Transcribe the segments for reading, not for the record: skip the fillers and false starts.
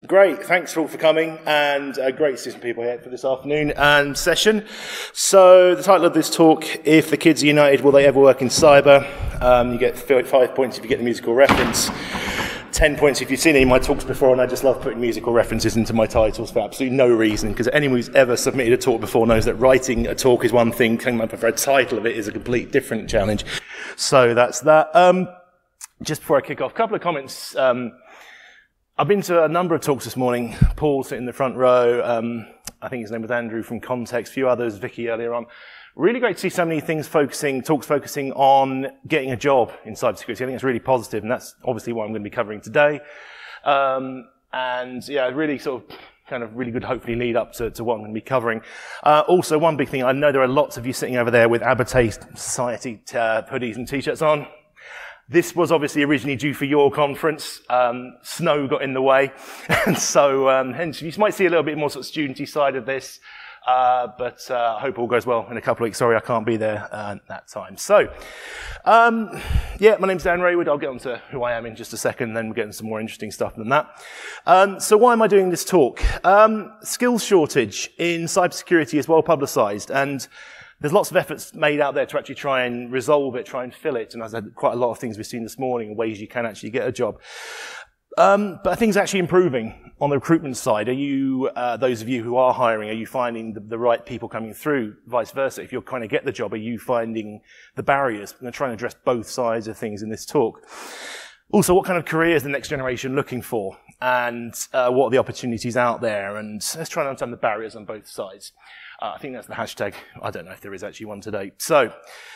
Great, thanks all for coming, and great to see some people here for this afternoon and session. So the title of this talk, If the Kids are United, Will They Ever Work in Cyber? You get 5 points if you get the musical reference, 10 points if you've seen any of my talks before, and I just love putting musical references into my titles for absolutely no reason, because anyone who's ever submitted a talk before knows that writing a talk is one thing, coming up with a title of it is a complete different challenge. So that's that. Just before I kick off, a couple of comments. I've been to a number of talks this morning. Paul sitting in the front row. I think his name was Andrew from Context, a few others, Vicky earlier on. Really great to see so many things talks focusing on getting a job in cybersecurity. I think it's really positive, and that's obviously what I'm going to be covering today. And yeah, really really good, hopefully lead up to what I'm going to be covering. Also, one big thing, I know there are lots of you sitting over there with Abate Society hoodies and t-shirts on. This was obviously originally due for your conference. Snow got in the way. And so, hence, you might see a little bit more sort of studenty side of this. But I hope all goes well in a couple of weeks. Sorry, I can't be there that time. So, yeah, my name's Dan Raywood. I'll get on to who I am in just a second, and then we'll get into some more interesting stuff than that. So why am I doing this talk? Skills shortage in cybersecurity is well publicised, and there's lots of efforts made out there to actually try and resolve it, try and fill it. And as I said, quite a lot of things we've seen this morning, ways you can actually get a job. But are things actually improving on the recruitment side? Are you, those of you who are hiring, are you finding the right people coming through? Vice versa, if you're trying to get the job, are you finding the barriers? I'm going to try and address both sides of things in this talk. Also, what kind of career is the next generation looking for? And what are the opportunities out there? And let's try and understand the barriers on both sides. I think that's the hashtag. I don't know if there is actually one today. So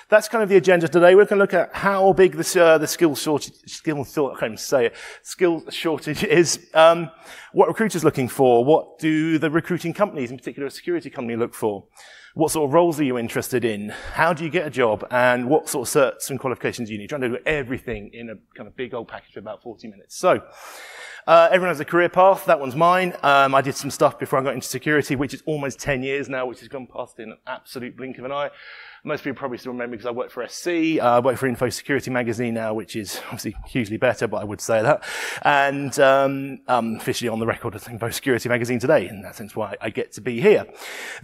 that's kind of the agenda today. We're going to look at how big the skill shortage is, what recruiters are looking for, what do the recruiting companies, in particular a security company, look for, what sort of roles are you interested in, how do you get a job, and what sort of certs and qualifications you need. Trying to do everything in a kind of big old package for about 40 minutes. So everyone has a career path. That one's mine. I did some stuff before I got into security, which is almost 10 years now, which has gone past in an absolute blink of an eye. Most people probably still remember because I work for SC. I work for Info Security magazine now, which is obviously hugely better, but I would say that. And I'm officially on the record as Info Security magazine today, in that sense why I get to be here.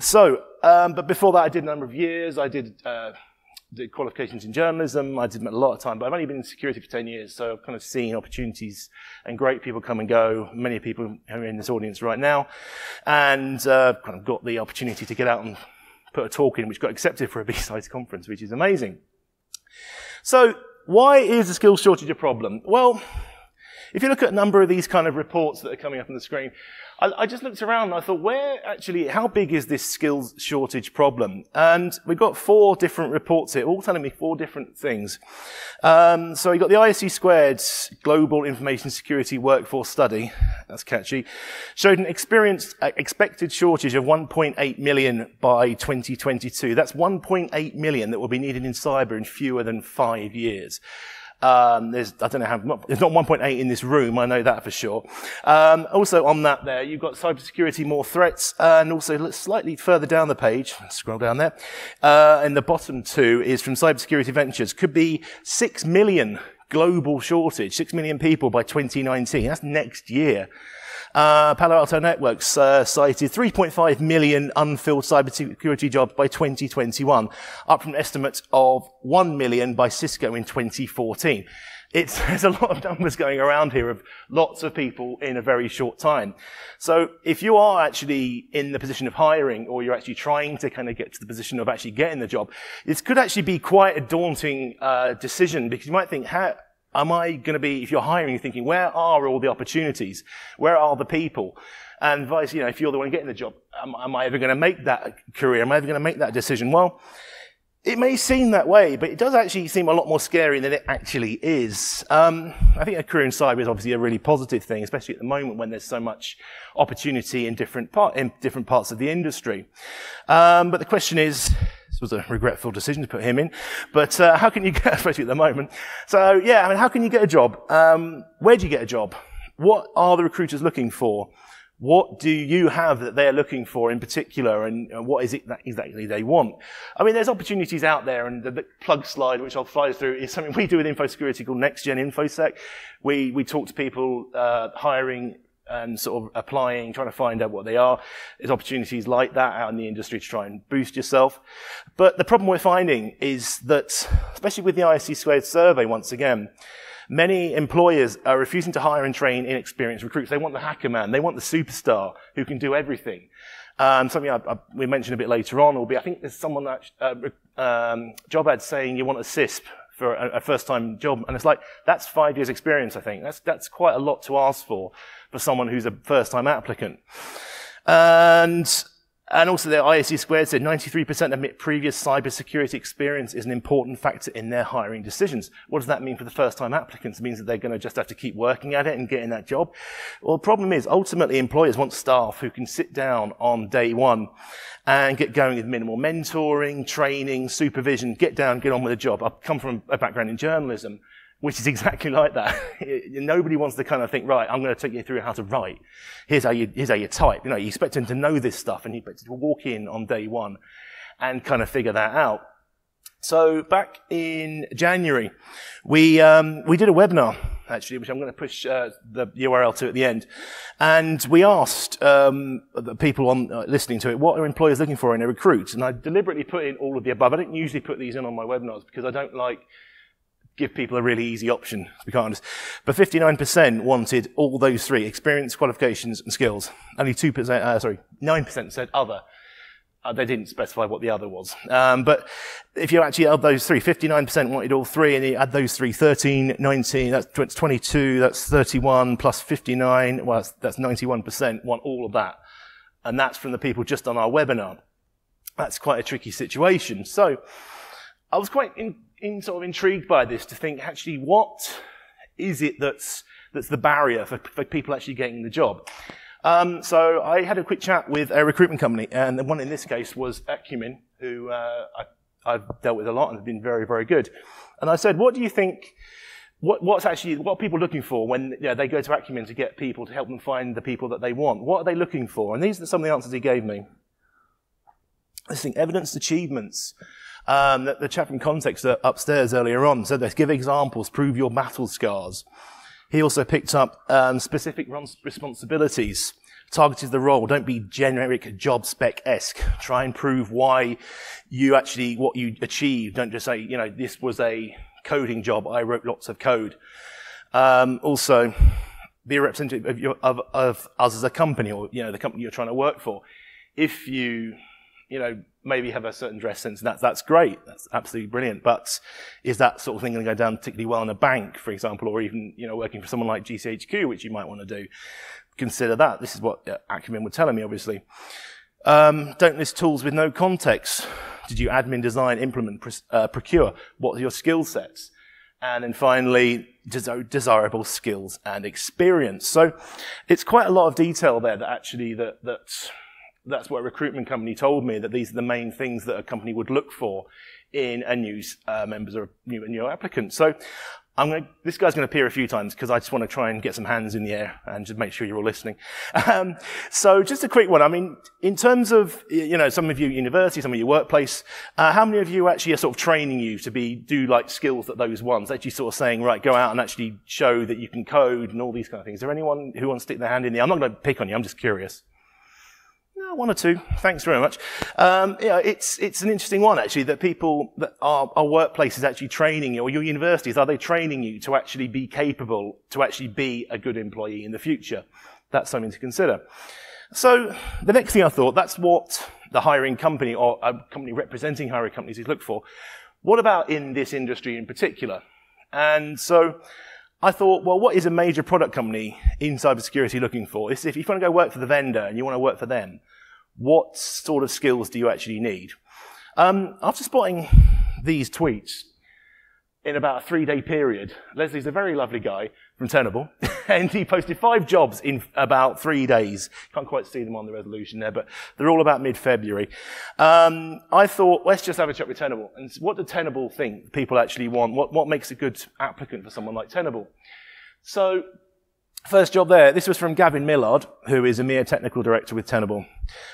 So, but before that I did a number of years. I did qualifications in journalism. I did a lot of time, but I've only been in security for 10 years, so I've kind of seen opportunities and great people come and go. Many people who are in this audience right now, and kind of got the opportunity to get out and put a talk in, which got accepted for a BSides conference, which is amazing. So, why is the skills shortage a problem? Well, if you look at a number of these kind of reports that are coming up on the screen, I just looked around and I thought, how big is this skills shortage problem? And we've got 4 different reports here, all telling me 4 different things. So you've got the ISC Squared Global Information Security Workforce Study, that's catchy, showed an expected shortage of 1.8 million by 2022. That's 1.8 million that will be needed in cyber in fewer than 5 years. There's not 1.8 in this room, I know that for sure. Also on that there, you've got cybersecurity, more threats, and also slightly further down the page, scroll down there, and the bottom 2 is from Cybersecurity Ventures, could be 6 million global shortage, 6 million people by 2019, that's next year. Palo Alto Networks cited 3.5 million unfilled cybersecurity jobs by 2021, up from an estimate of 1 million by Cisco in 2014. There's a lot of numbers going around here of lots of people in a very short time. So if you are actually in the position of hiring, or you're actually trying to kind of get to the position of actually getting the job, this could actually be quite a daunting decision, because you might think, am I going to be, if you're hiring, you're thinking, where are all the opportunities? Where are the people? And vice, if you're the one getting the job, am I ever going to make that career? Am I ever going to make that decision? Well, it may seem that way, but it does actually seem a lot more scary than it actually is. I think a career in cyber is obviously a really positive thing, especially at the moment when there's so much opportunity in different parts of the industry. But the question is, this was a regretful decision to put him in, but how can you get, especially at the moment? So yeah, how can you get a job? Where do you get a job? What are the recruiters looking for? What do you have that they're looking for in particular, and what is it that exactly they want? There's opportunities out there, and the plug slide, which I'll fly through, is something we do with Info Security called Next Gen InfoSec. We talk to people hiring and sort of applying, trying to find out what they are. There's opportunities like that out in the industry to try and boost yourself. But the problem we're finding is that, especially with the ISC Squared survey, once again, many employers are refusing to hire and train inexperienced recruits. They want the hacker man. They want the superstar who can do everything. Something we mentioned a bit later on will be, I think there's someone that, job ad saying you want a CISP for a first-time job. And it's like, that's 5 years experience, I think. That's quite a lot to ask for someone who's a first-time applicant. And also the ISC Squared said 93% admit previous cybersecurity experience is an important factor in their hiring decisions. What does that mean for the first-time applicants? It means that they're going to just have to keep working at it and getting that job. Well, the problem is, ultimately, employers want staff who can sit down on day one and get going with minimal mentoring, training, supervision, get on with the job. I've come from a background in journalism, which is exactly like that. Nobody wants to kind of think, right, I'm going to take you through how to write. Here's how you type. You expect them to know this stuff, and you expect them to walk in on day one and kind of figure that out. So back in January, we did a webinar, actually, which I'm going to push the URL to at the end. And we asked the people listening to it, what are employers looking for in a recruit? And I deliberately put in all of the above. I don't usually put these in on my webinars because I don't like give people a really easy option, to be honest. But 59% wanted all those three: experience, qualifications, and skills. Only 9% said other. They didn't specify what the other was. But if you actually add those three, 59% wanted all three, and you add those three, 13, 19, that's 22, that's 31, plus 59, well, that's 91% want all of that. And that's from the people just on our webinar. That's quite a tricky situation. So I was quite sort of intrigued by this to think, actually, what is it that's the barrier for people actually getting the job? So I had a quick chat with a recruitment company, and the one in this case was Acumen, who I've dealt with a lot and have been very, very good. And I said, what do you think, what are people looking for when they go to Acumen to get people, to help them find the people that they want? What are they looking for? And these are some of the answers he gave me. I think evidence, achievements. The chap from Context upstairs earlier on said, let's give examples, prove your battle scars. He also picked up specific responsibilities, targeted the role. Don't be generic job spec-esque. Try and prove why what you achieved. Don't just say, this was a coding job. I wrote lots of code. Also, be a representative of us as a company, or the company you're trying to work for. If you maybe have a certain dress sense, and that's great. That's absolutely brilliant. But is that sort of thing going to go down particularly well in a bank, for example, or even, working for someone like GCHQ, which you might want to do? Consider that. This is what Acumen were telling me, obviously. Don't list tools with no context. Did you admin, design, implement, procure? What are your skill sets? And then finally, desirable skills and experience. So it's quite a lot of detail there that actually that's what a recruitment company told me, that these are the main things that a company would look for in a new members or new applicant. So this guy's going to appear a few times because I just want to try and get some hands in the air and just make sure you're all listening. So just a quick one. I mean, in terms of, some of you at university, some of your workplace, how many of you actually are sort of training you to do like skills that those ones, actually sort of saying, right, go out and actually show that you can code and all these kind of things? Is there anyone who wants to stick their hand in there? I'm not going to pick on you. I'm just curious. No, one or two. Thanks very much. It's an interesting one, actually, that people, that our workplaces actually training you, or your universities, are they training you to actually be capable, to actually be a good employee in the future? That's something to consider. So the next thing I thought, that's what the hiring company, or a company representing hiring companies, is look for. What about in this industry in particular? And so I thought, well, what is a major product company in cybersecurity looking for? If you want to go work for the vendor and you want to work for them, what sort of skills do you actually need? After spotting these tweets in about a 3-day period, Leslie's a very lovely guy from Tenable, and he posted 5 jobs in about 3 days. Can't quite see them on the resolution there, but they're all about mid-February. I thought, let's just have a chat with Tenable. And what do Tenable think people actually want? What makes a good applicant for someone like Tenable? So, first job there, this was from Gavin Millard, who is EMEA Technical Director with Tenable.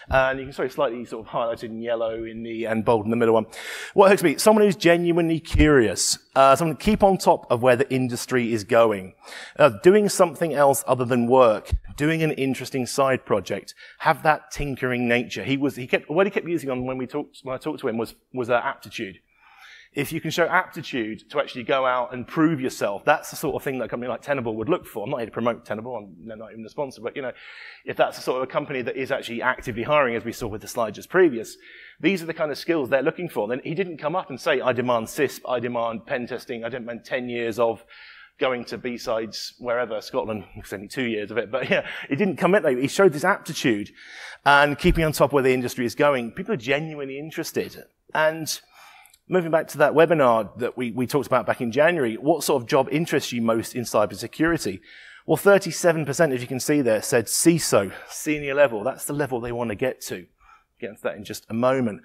And you can see slightly sort of highlighted in yellow and bold in the middle one. What hooks me? Someone who's genuinely curious. Someone to keep on top of where the industry is going. Doing something else other than work. Doing an interesting side project. Have that tinkering nature. What he kept using on when I talked to him was aptitude. If you can show aptitude to actually go out and prove yourself, that's the sort of thing that a company like Tenable would look for. I'm not here to promote Tenable, they're not even the sponsor, but if that's the sort of a company that is actually actively hiring, as we saw with the slide just previous, these are the kind of skills they're looking for. Then he didn't come up and say, I demand CISP, I demand pen testing, I demand 10 years of going to BSides, wherever, Scotland, it's only 2 years of it, but yeah, he didn't come in, he showed this aptitude and keeping on top where the industry is going. People are genuinely interested. And moving back to that webinar that we talked about back in January, what sort of job interests you most in cybersecurity? Well, 37%, if you can see there, said CISO, senior level. That's the level they want to get to. Get into that in just a moment.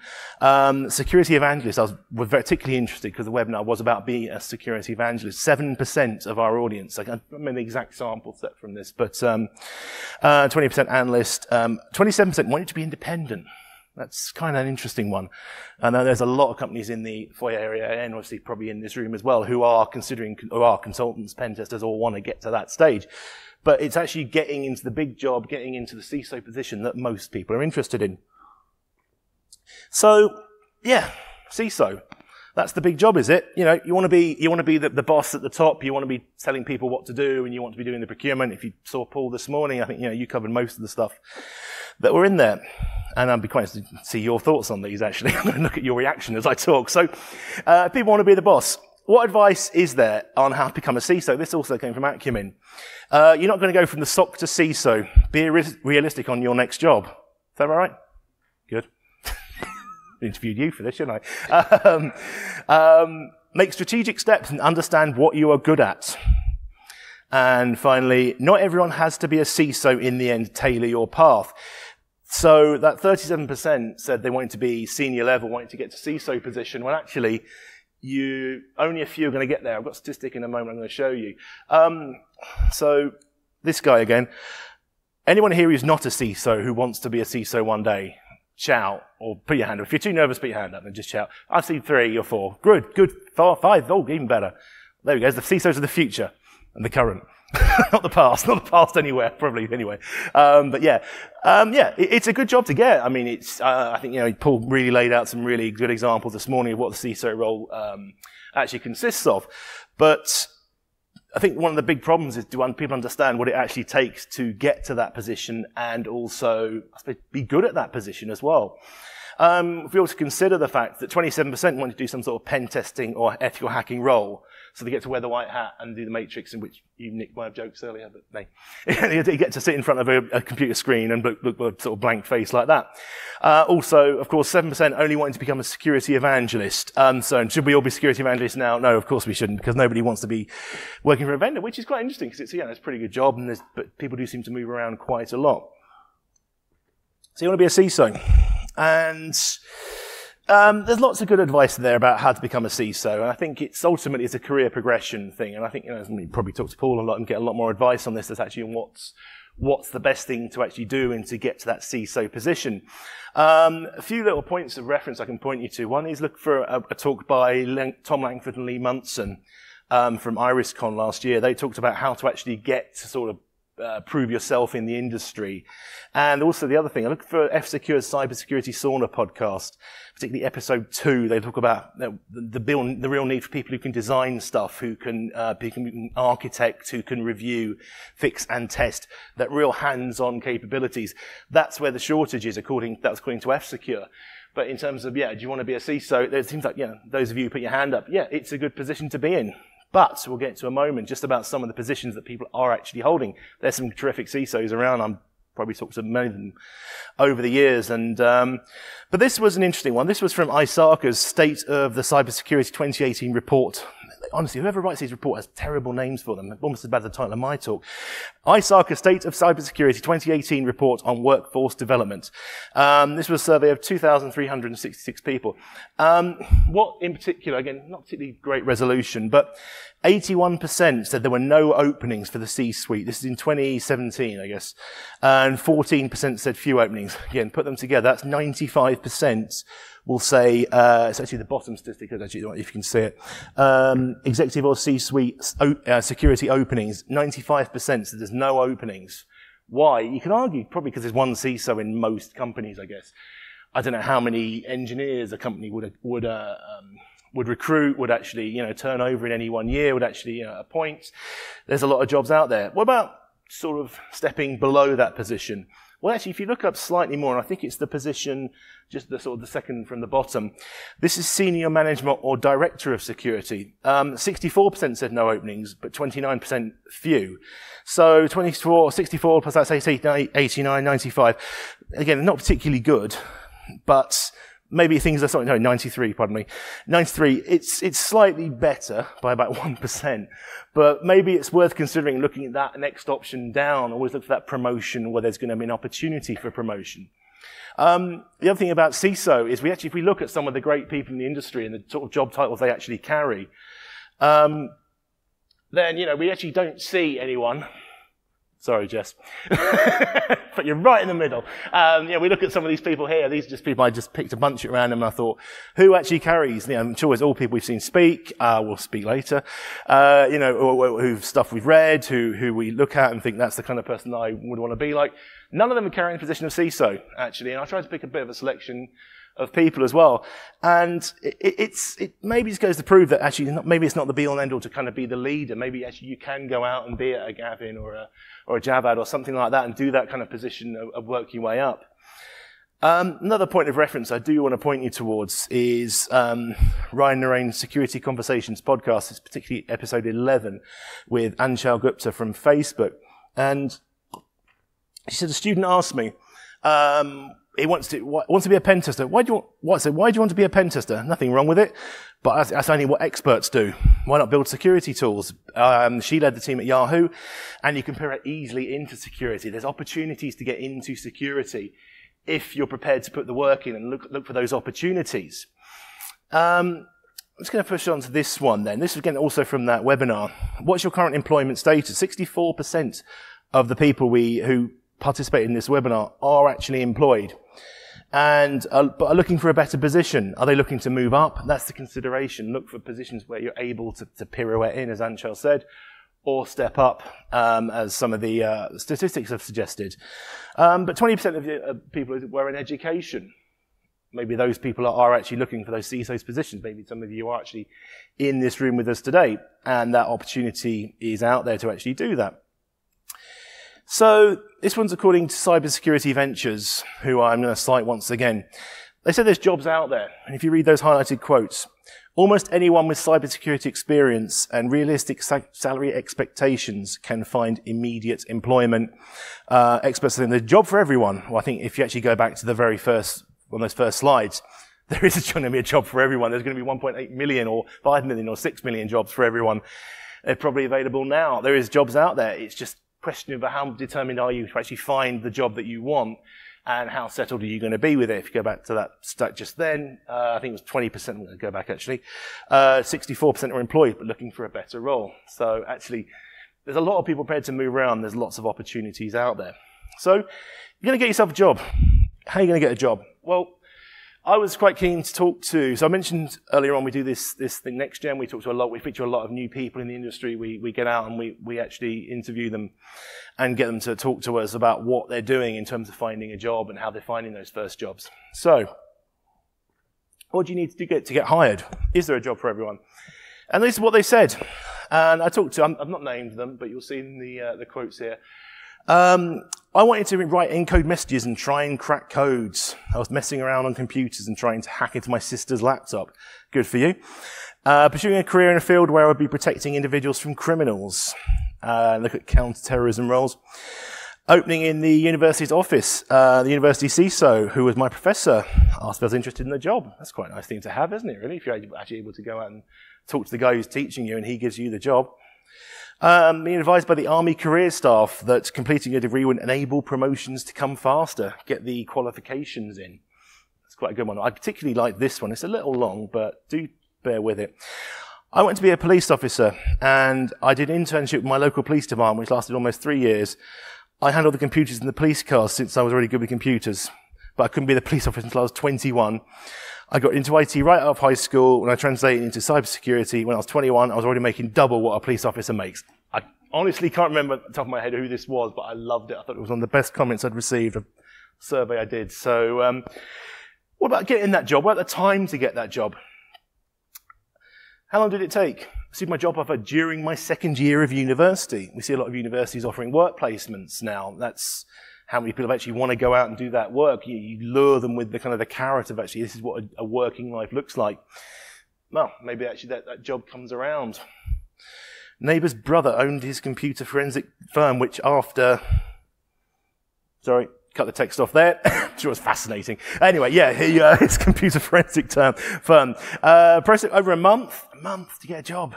Security evangelist, I was particularly interested because the webinar was about being a security evangelist. 7% of our audience, I can't remember the exact sample set from this, but 20% analyst, 27% wanted to be independent. That's kind of an interesting one. I know there's a lot of companies in the foyer area, and obviously probably in this room as well, who are consultants, pen testers, or want to get to that stage. But it's actually getting into the big job, getting into the CISO position that most people are interested in. So, yeah, CISO. That's the big job, is it? You want to be the boss at the top. You want to be telling people what to do, and you want to be doing the procurement. If you saw Paul this morning, I think, you covered most of the stuff that were in there. And I'd be quite interested to see your thoughts on these, actually. I'm going to look at your reaction as I talk. So, people want to be the boss. What advice is there on how to become a CISO? This also came from Acumen. You're not going to go from the SOC to CISO. Be realistic on your next job. Is that right? Good. Interviewed you for this, shouldn't I? Make strategic steps and understand what you are good at. And finally, not everyone has to be a CISO in the end. Tailor your path. So that 37% said they wanted to be senior level, wanted to get to CISO position. Well, actually, only a few are going to get there. I've got a statistic in a moment I'm going to show you. So this guy again. Anyone here who's not a CISO who wants to be a CISO one day? Shout, or put your hand up. If you're too nervous, put your hand up and just shout. I see 3 or 4. Good. 4, 5. Oh, even better. There we go. The CISOs of the future and the current. Not the past anywhere, probably anyway. But yeah, it's a good job to get. I mean, I think, Paul really laid out some really good examples this morning of what the CISO role, actually consists of. But I think one of the big problems is, do people understand what it actually takes to get to that position and also, I suppose, be good at that position as well? If we also consider the fact that 27% want to do some sort of pen testing or ethical hacking role, so they get to wear the white hat and do the matrix, in which you nicked my jokes earlier, but no. You get to sit in front of a computer screen and look with a sort of blank face like that. Also, of course, 7% only wanting to become a security evangelist. So should we all be security evangelists now? No, of course we shouldn't, because nobody wants to be working for a vendor, which is quite interesting, because it's a pretty good job, but people do seem to move around quite a lot. So you want to be a CISO. And there's lots of good advice there about how to become a CISO, and I think it's ultimately a career progression thing. And I think you probably talk to Paul a lot and get a lot more advice on this. That's actually what's the best thing to actually do and to get to that CISO position. A few little points of reference I can point you to. One is look for a talk by Tom Langford and Lee Munson from IrisCon last year. They talked about how to actually get to sort of prove yourself in the industry. And also the other thing, I look for F-Secure's Cybersecurity Sauna podcast, particularly episode 2. They talk about the real need for people who can design stuff, who can architect, who can review, fix and test, that real hands-on capabilities. That's where the shortage is, according to F-Secure. But in terms of, do you want to be a CISO? It seems like, those of you who put your hand up, it's a good position to be in. But we'll get to a moment just about some of the positions that people are actually holding. There's some terrific CISOs around. I'm probably talked to many of them over the years. But this was an interesting one. This was from ISACA's State of the Cybersecurity 2018 report. Honestly, whoever writes these reports has terrible names for them, almost as bad as the title of my talk. ISACA State of Cybersecurity 2018 report on workforce development. This was a survey of 2,366 people. What in particular, again, not particularly great resolution, but 81% said there were no openings for the C-suite. This is in 2017, I guess. And 14% said few openings. Again, put them together, that's 95% will say, it's actually the bottom statistic, actually, if you can see it. Executive or C-suite security openings, 95% said there's no openings. Why? You can argue probably because there's one CISO in most companies, I guess. I don't know how many engineers a company would recruit, would actually, turn over in any one year, would actually, appoint. There's a lot of jobs out there. What about sort of stepping below that position? Well, actually, if you look up slightly more, and I think it's the position, just the sort of the second from the bottom, this is senior management or director of security. 64% said no openings, but 29% few. So 64 plus that's 89, 95. Again, not particularly good, but maybe things are something, no, 93, pardon me. 93, it's slightly better by about 1%, but maybe it's worth considering looking at that next option down. Always look for that promotion where there's going to be an opportunity for promotion. The other thing about CISO is if we look at some of the great people in the industry and the sort of job titles they actually carry, then, we actually don't see anyone. Sorry, Jess. But you're right in the middle. We look at some of these people here. These are just people, I just picked a bunch at random and I thought, who actually carries? I'm sure it's all people we've seen speak. We'll speak later. Who've stuff we've read, who we look at and think that's the kind of person that I would want to be like. None of them are carrying the position of CISO, actually. And I tried to pick a bit of a selection of people as well. And it maybe just goes to prove that actually maybe it's not the be-all and end-all to kind of be the leader. Maybe actually you can go out and be a Gavin or a Javad or something like that and do that kind of position of work your way up. Another point of reference I do want to point you towards is Ryan Narain's Security Conversations podcast. It's particularly episode 11 with Anshul Gupta from Facebook. And she said, a student asked me, he wants to be a pen tester. Why do you want to be a pen tester? Nothing wrong with it, but that's only what experts do. Why not build security tools? She led the team at Yahoo, and you can pair it easily into security. There's opportunities to get into security if you're prepared to put the work in and look for those opportunities. I'm just going to push on to this one then. This is again also from that webinar. What's your current employment status? 64% of the people who participate in this webinar are actually employed and but are looking for a better position. Are they looking to move up? That's the consideration. Look for positions where you're able to pirouette in, as Anshul said, or step up, as some of the statistics have suggested. But 20% of the people were in education. Maybe those people are actually looking for those CISO's positions. Maybe some of you are actually in this room with us today, and that opportunity is out there to actually do that. So this one's according to Cybersecurity Ventures, who I'm going to cite once again. They said there's jobs out there, and if you read those highlighted quotes, almost anyone with cybersecurity experience and realistic salary expectations can find immediate employment. Experts saying there's a job for everyone. Well, I think if you actually go back to the very first, one of those first slides, there is going to be a job for everyone. There's going to be 1.8 million or 5 million or 6 million jobs for everyone. They're probably available now. There is jobs out there. It's just question about how determined are you to actually find the job that you want and how settled are you going to be with it. If you go back to that stat just then, I think it was 20%, I'm going to go back actually, 64% are employed but looking for a better role. So actually, there's a lot of people prepared to move around. There's lots of opportunities out there. So you're going to get yourself a job. How are you going to get a job? Well, I was quite keen to talk to, so I mentioned earlier on we do this thing Next Gen, we feature a lot of new people in the industry, we get out and we actually interview them and get them to talk to us about what they're doing in terms of finding a job and how they're finding those first jobs. So, what do you need to do to get hired? Is there a job for everyone? And this is what they said. And I talked to, I've not named them, but you'll see in the quotes here. I wanted to write encode messages and try and crack codes. I was messing around on computers and trying to hack into my sister's laptop. Good for you. Pursuing a career in a field where I would be protecting individuals from criminals. Look at counter-terrorism roles. Opening in the university's office, the university CISO, who was my professor, asked if I was interested in the job. That's quite a nice thing to have, isn't it, really? If you're actually able to go out and talk to the guy who's teaching you and he gives you the job. Being advised by the Army career staff that completing a degree would enable promotions to come faster, get the qualifications in. That's quite a good one. I particularly like this one. It's a little long, but do bear with it. I went to be a police officer, and I did an internship with my local police department, which lasted almost 3 years. I handled the computers in the police cars since I was already good with computers, but I couldn't be the police officer until I was 21. I got into IT right out of high school. When I translated into cybersecurity, when I was 21, I was already making double what a police officer makes. I honestly can't remember at the top of my head who this was, but I loved it. I thought it was one of the best comments I'd received, a survey I did. So what about getting that job? What about the time to get that job? How long did it take? I received my job offer during my second year of university. We see a lot of universities offering work placements now. That's how many people actually want to go out and do that work. You lure them with the kind of the carrot of actually this is what a working life looks like. Well, maybe actually that job comes around. Neighbour's brother owned his computer forensic firm, which after... Sorry, cut the text off there. I'm sure it was fascinating. Anyway, yeah, his computer forensic firm. Process over a month to get a job.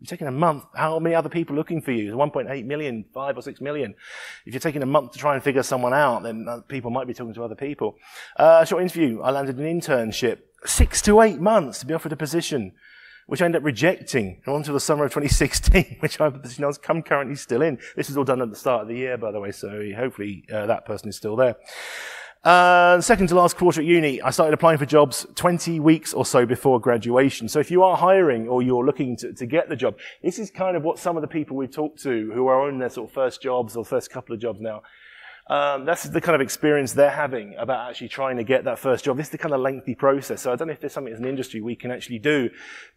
You're taking a month. How many other people looking for you? There's 1.8 million, 5 or 6 million. If you're taking a month to try and figure someone out, then people might be talking to other people. Short interview. I landed an internship. 6 to 8 months to be offered a position, which I ended up rejecting until the summer of 2016, which I'm currently still in. This was all done at the start of the year, by the way, so hopefully that person is still there. Second to last quarter at uni, I started applying for jobs 20 weeks or so before graduation. So if you are hiring or you're looking to get the job, this is kind of what some of the people we've talked to who are on their sort of first jobs or first couple of jobs now, that's the kind of experience they're having about actually trying to get that first job. This is the kind of lengthy process. So I don't know if there's something as an industry we can actually do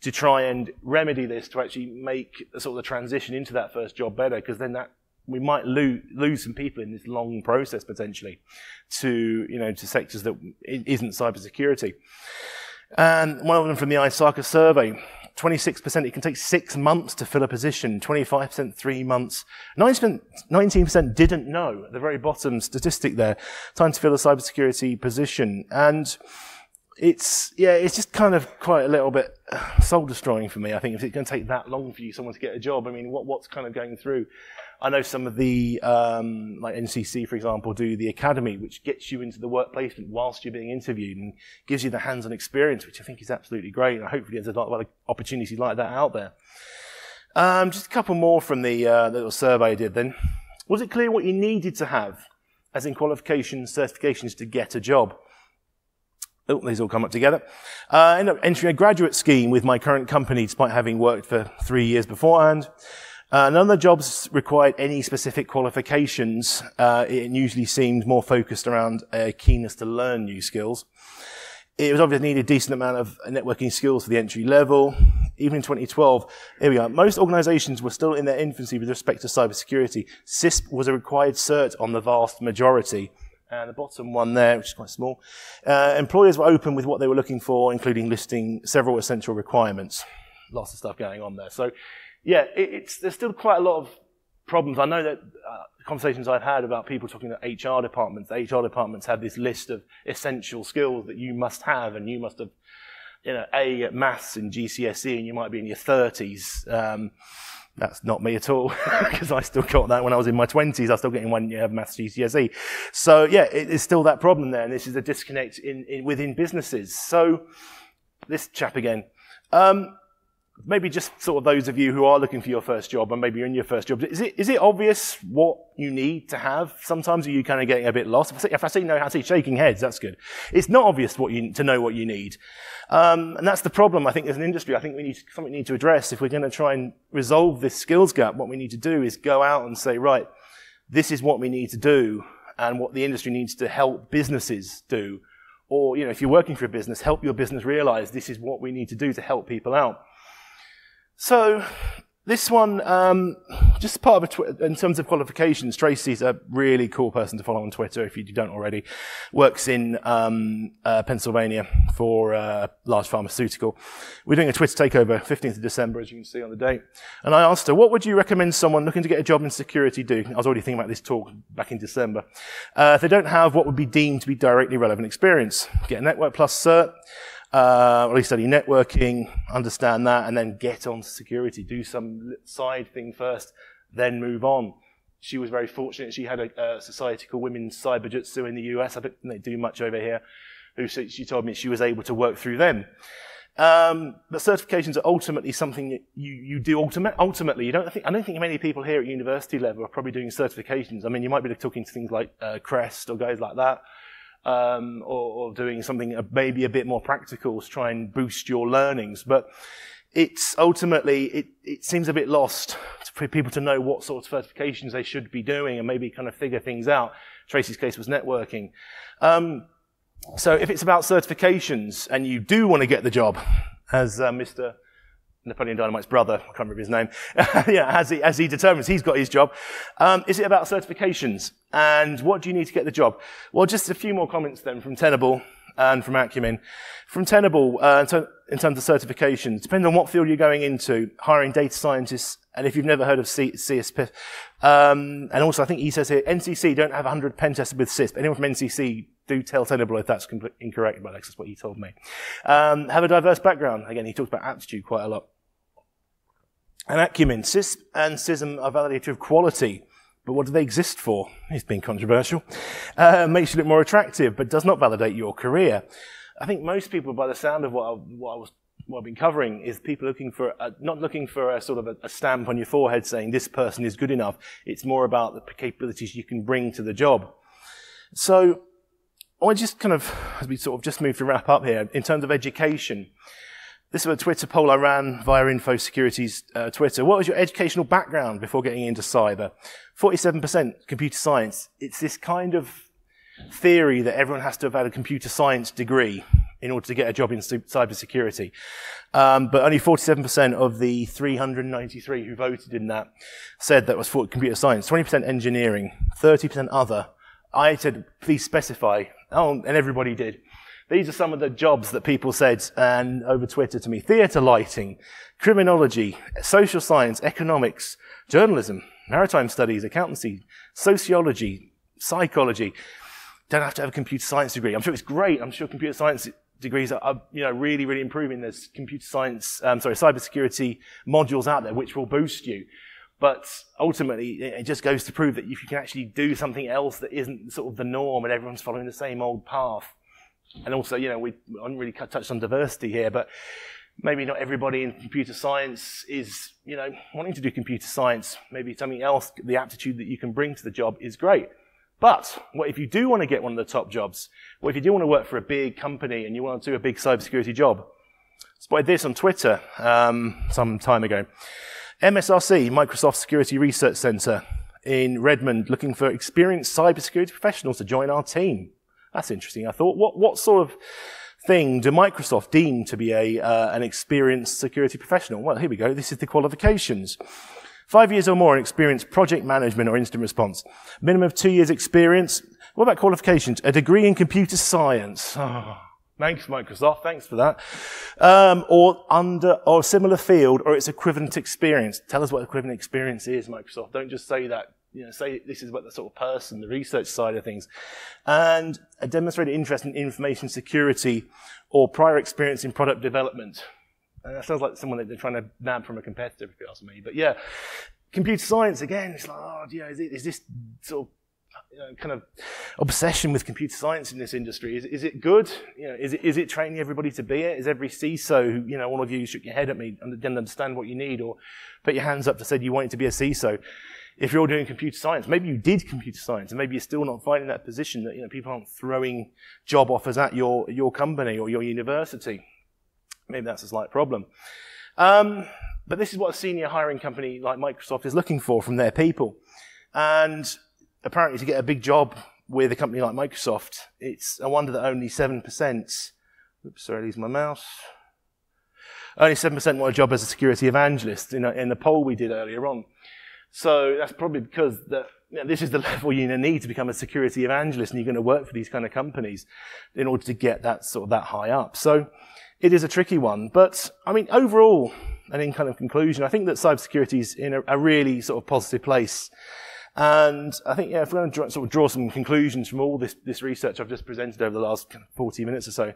to try and remedy this, to actually make sort of the transition into that first job better, because then we might lose some people in this long process potentially to sectors that isn't cybersecurity. And one of them from the ISACA survey, 26%, it can take 6 months to fill a position, 25% 3 months, 19% didn't know, at the very bottom statistic there, time to fill a cybersecurity position. And it's just kind of quite a little bit soul destroying for me. I think if it's going to take that long for someone to get a job, I mean, what's kind of going through? I know some of the, like NCC, for example, do the academy, which gets you into the work placement whilst you're being interviewed and gives you the hands-on experience, which I think is absolutely great. And hopefully there's a lot of other opportunities like that out there. Just a couple more from the little survey I did then. Was it clear what you needed to have, as in qualifications, certifications, to get a job? Oh, these all come up together. I ended up entering a graduate scheme with my current company, despite having worked for 3 years beforehand. None of the jobs required any specific qualifications. It usually seemed more focused around a keenness to learn new skills. It was obviously needed a decent amount of networking skills for the entry level. Even in 2012, here we are. Most organizations were still in their infancy with respect to cybersecurity. CISP was a required cert on the vast majority. And the bottom one there, which is quite small, employers were open with what they were looking for, including listing several essential requirements. Lots of stuff going on there. So, yeah, there's still quite a lot of problems. I know that conversations I've had about people talking to HR departments. The HR departments have this list of essential skills that you must have, and you must have, A, at maths and GCSE, and you might be in your 30s. That's not me at all, because I still got that when I was in my 20s. I was still getting 1 year of maths GCSE. So, yeah, it's still that problem there, and this is a disconnect within businesses. So, this chap again. Maybe just sort of those of you who are looking for your first job, and maybe you're in your first job, is it obvious what you need to have? Sometimes are you kind of getting a bit lost? If I see shaking heads, that's good. It's not obvious to know what you need. And that's the problem, I think, as an industry. I think something we need to address. If we're going to try and resolve this skills gap, what we need to do is go out and say, right, this is what we need to do, and what the industry needs to help businesses do. Or, if you're working for a business, help your business realize this is what we need to do to help people out. So, this one, just part of in terms of qualifications, Tracy's a really cool person to follow on Twitter if you don't already. Works in Pennsylvania for a large pharmaceutical. We're doing a Twitter takeover 15th of December, as you can see on the date. And I asked her, what would you recommend someone looking to get a job in security do? I was already thinking about this talk back in December. If they don't have what would be deemed to be directly relevant experience, get a Network Plus cert. Or at least study networking, understand that, and then get on to security. Do some side thing first, then move on. She was very fortunate. She had a society called Women's Cyberjutsu in the US. I don't think they do much over here. She told me she was able to work through them. But certifications are ultimately something that you do ultimately. I don't think many people here at university level are probably doing certifications. I mean, you might be talking to things like Crest or guys like that, or doing something maybe a bit more practical to try and boost your learnings. But it's ultimately, it seems a bit lost for people to know what sort of certifications they should be doing and maybe kind of figure things out. Tracy's case was networking. So if it's about certifications and you do want to get the job, as Mr. Napoleon Dynamite's brother, I can't remember his name, as he determines he's got his job, is it about certifications? And what do you need to get the job? Well, just a few more comments then from Tenable and from Acumen. From Tenable, in terms of certifications, depending on what field you're going into, hiring data scientists, and if you've never heard of CSP, and also I think he says here, NCC don't have 100 pen testers with CISP. Anyone from NCC, do tell Tenable if that's incorrect, but that's what he told me. Have a diverse background. Again, he talks about aptitude quite a lot. And Acumen, CISP and CISM are validator of quality. But what do they exist for? He's being controversial. Makes you look more attractive, but does not validate your career. I think most people, by the sound of what I've been covering, is people not looking for a sort of a stamp on your forehead saying this person is good enough. It's more about the capabilities you can bring to the job. So I want to just kind of, as we sort of just move to wrap up here, in terms of education, this is a Twitter poll I ran via InfoSecurity's Twitter. What was your educational background before getting into cyber? 47% computer science. It's this kind of theory that everyone has to have had a computer science degree in order to get a job in cybersecurity. But only 47% of the 393 who voted in that said that was for computer science. 20% engineering, 30% other. I said, please specify. Oh, and everybody did. These are some of the jobs that people said and over Twitter to me. Theatre lighting, criminology, social science, economics, journalism, maritime studies, accountancy, sociology, psychology. Don't have to have a computer science degree. I'm sure it's great. I'm sure computer science degrees are really, really improving. There's cybersecurity modules out there which will boost you. But ultimately, it just goes to prove that if you can actually do something else that isn't sort of the norm and everyone's following the same old path. And also, we haven't really touched on diversity here, but maybe not everybody in computer science is, wanting to do computer science. Maybe something else, the aptitude that you can bring to the job is great. But what if you do want to get one of the top jobs? What if you do want to work for a big company and you want to do a big cybersecurity job? Spotted this on Twitter some time ago. MSRC, Microsoft Security Research Center in Redmond, looking for experienced cybersecurity professionals to join our team. That's interesting. I thought, what sort of thing do Microsoft deem to be an experienced security professional? Well, here we go. This is the qualifications. 5 years or more in experience, project management or incident response. Minimum of 2 years experience. What about qualifications? A degree in computer science. Oh, thanks, Microsoft. Thanks for that. Or a similar field or its equivalent experience. Tell us what equivalent experience is, Microsoft. Don't just say that. Say this is what the sort of person, the research side of things. And a demonstrated interest in information security or prior experience in product development. And that sounds like someone that they're trying to nab from a competitor, if you ask me. But yeah, computer science, again, it's like, is this sort of kind of obsession with computer science in this industry? Is it good? Is it training everybody to be it? Is every CISO, all of you shook your head at me and didn't understand what you need or put your hands up to say you wanted to be a CISO? If you're doing computer science, maybe you did computer science and maybe you're still not finding that position that, people aren't throwing job offers at your company or your university. Maybe that's a slight problem. But this is what a senior hiring company like Microsoft is looking for from their people. And apparently to get a big job with a company like Microsoft, it's a wonder that only 7%, oops, sorry, I lose my mouse. Only 7% want a job as a security evangelist in the poll we did earlier on. So that's probably because this is the level you need to become a security evangelist, and you're going to work for these kind of companies in order to get that high up. So it is a tricky one. But I mean, overall, and in kind of conclusion, I think that cybersecurity is in a really sort of positive place. And I think, if we're going to sort of draw some conclusions from all this research I've just presented over the last 40 minutes or so,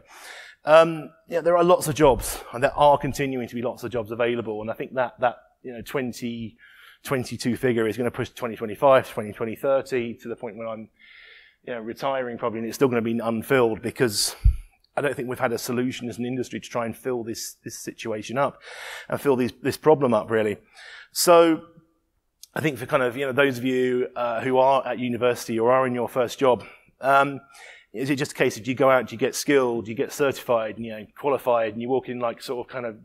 there are lots of jobs, and there are continuing to be lots of jobs available. And I think that 2022 figure is going to push 2025, 2030 to the point where I'm retiring probably, and it's still going to be unfilled because I don't think we've had a solution as an industry to try and fill this situation up and fill this problem up, really. So I think for kind of, those of you who are at university or are in your first job, is it just a case of you go out, you get skilled, you get certified, and, qualified, and you walk in like sort of kind of,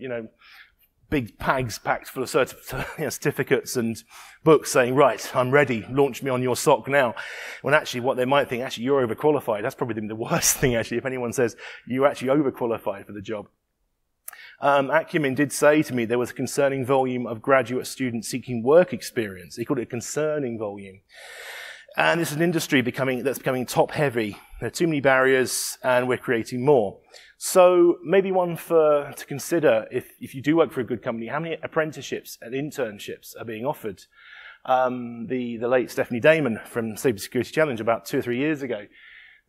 big bags packed full of certificates and books saying, right, I'm ready, launch me on your SOC now. When actually what they might think, actually you're overqualified. That's probably the worst thing actually, if anyone says you're actually overqualified for the job. Acumen did say to me there was a concerning volume of graduate students seeking work experience. He called it a concerning volume. And this is an industry that's becoming top heavy. There are too many barriers and we're creating more. So maybe one to consider if you do work for a good company, how many apprenticeships and internships are being offered? The late Stephanie Damon from Cybersecurity Challenge about 2 or 3 years ago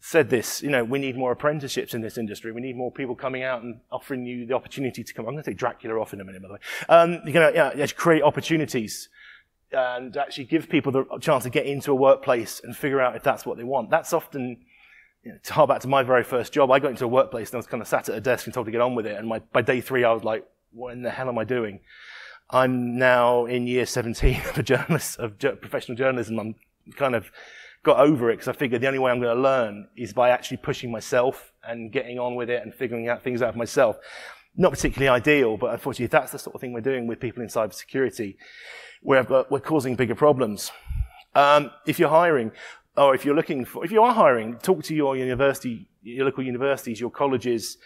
said this, we need more apprenticeships in this industry. We need more people coming out and offering you the opportunity to come. I'm going to take Dracula off in a minute, by the way. You're going to create opportunities and actually give people the chance to get into a workplace and figure out if that's what they want. That's often, to hark back to my very first job, I got into a workplace and I was kind of sat at a desk and told to get on with it. And by day 3, I was like, what in the hell am I doing? I'm now in year 17 of professional journalism. I'm kind of got over it because I figured the only way I'm going to learn is by actually pushing myself and getting on with it and figuring out things out for myself. Not particularly ideal, but unfortunately that's the sort of thing we're doing with people in cybersecurity, where we're causing bigger problems. If you're hiring, or if you are hiring, talk to your university, your local universities, your colleges,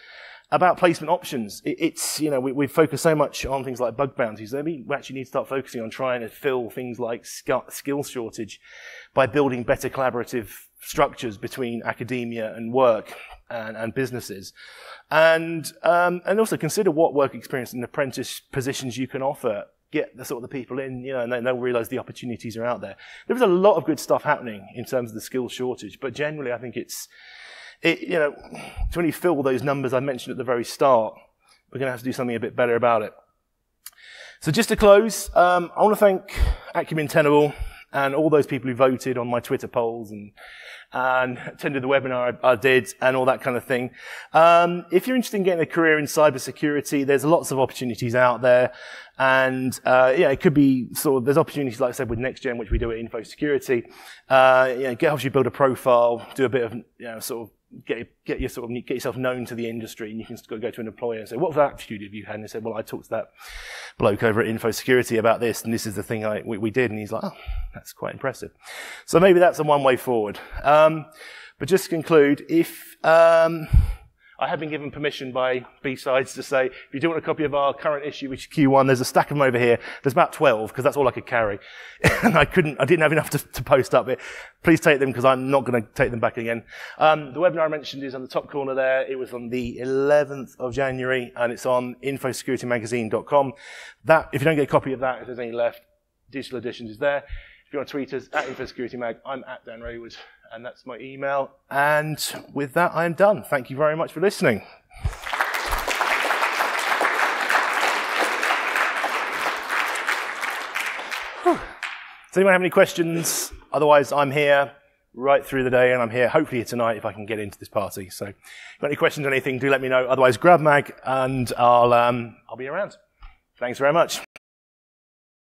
about placement options. We focus so much on things like bug bounties. We actually need to start focusing on trying to fill things like skill shortage by building better collaborative structures between academia and work and businesses. And also consider what work experience and apprentice positions you can offer. Get the sort of the people in, and they'll realize the opportunities are out there. There is a lot of good stuff happening in terms of the skills shortage, but generally I think to really fill those numbers I mentioned at the very start, we're going to have to do something a bit better about it. So just to close, I want to thank Acumen Tenable and all those people who voted on my Twitter polls and attended the webinar I did and all that kind of thing. If you're interested in getting a career in cybersecurity, there's lots of opportunities out there. And, it could be there's opportunities, like I said, with Next Gen, which we do at Info Security. Helps you build a profile, do a bit of, get yourself known to the industry, and you can go to an employer and say, what attitude have you had? And they said, well, I talked to that bloke over at Info Security about this, and this is the thing we did. And he's like, oh, that's quite impressive. So maybe that's a one way forward. But just to conclude, if I have been given permission by BSides to say, if you do want a copy of our current issue, which is Q1, there's a stack of them over here. There's about 12, because that's all I could carry. And I didn't have enough to post up it. Please take them, because I'm not going to take them back again. The webinar I mentioned is on the top corner there. It was on the 11th of January, and it's on infosecuritymagazine.com. If you don't get a copy of that, if there's any left, digital editions is there. If you want to tweet us, at InfoSecurityMag, I'm at Dan Raywood, and that's my email. And with that, I am done. Thank you very much for listening. Does anyone have any questions? Otherwise, I'm here right through the day, and I'm here hopefully tonight if I can get into this party. So if you've got any questions or anything, do let me know. Otherwise, grab Mag, and I'll be around. Thanks very much.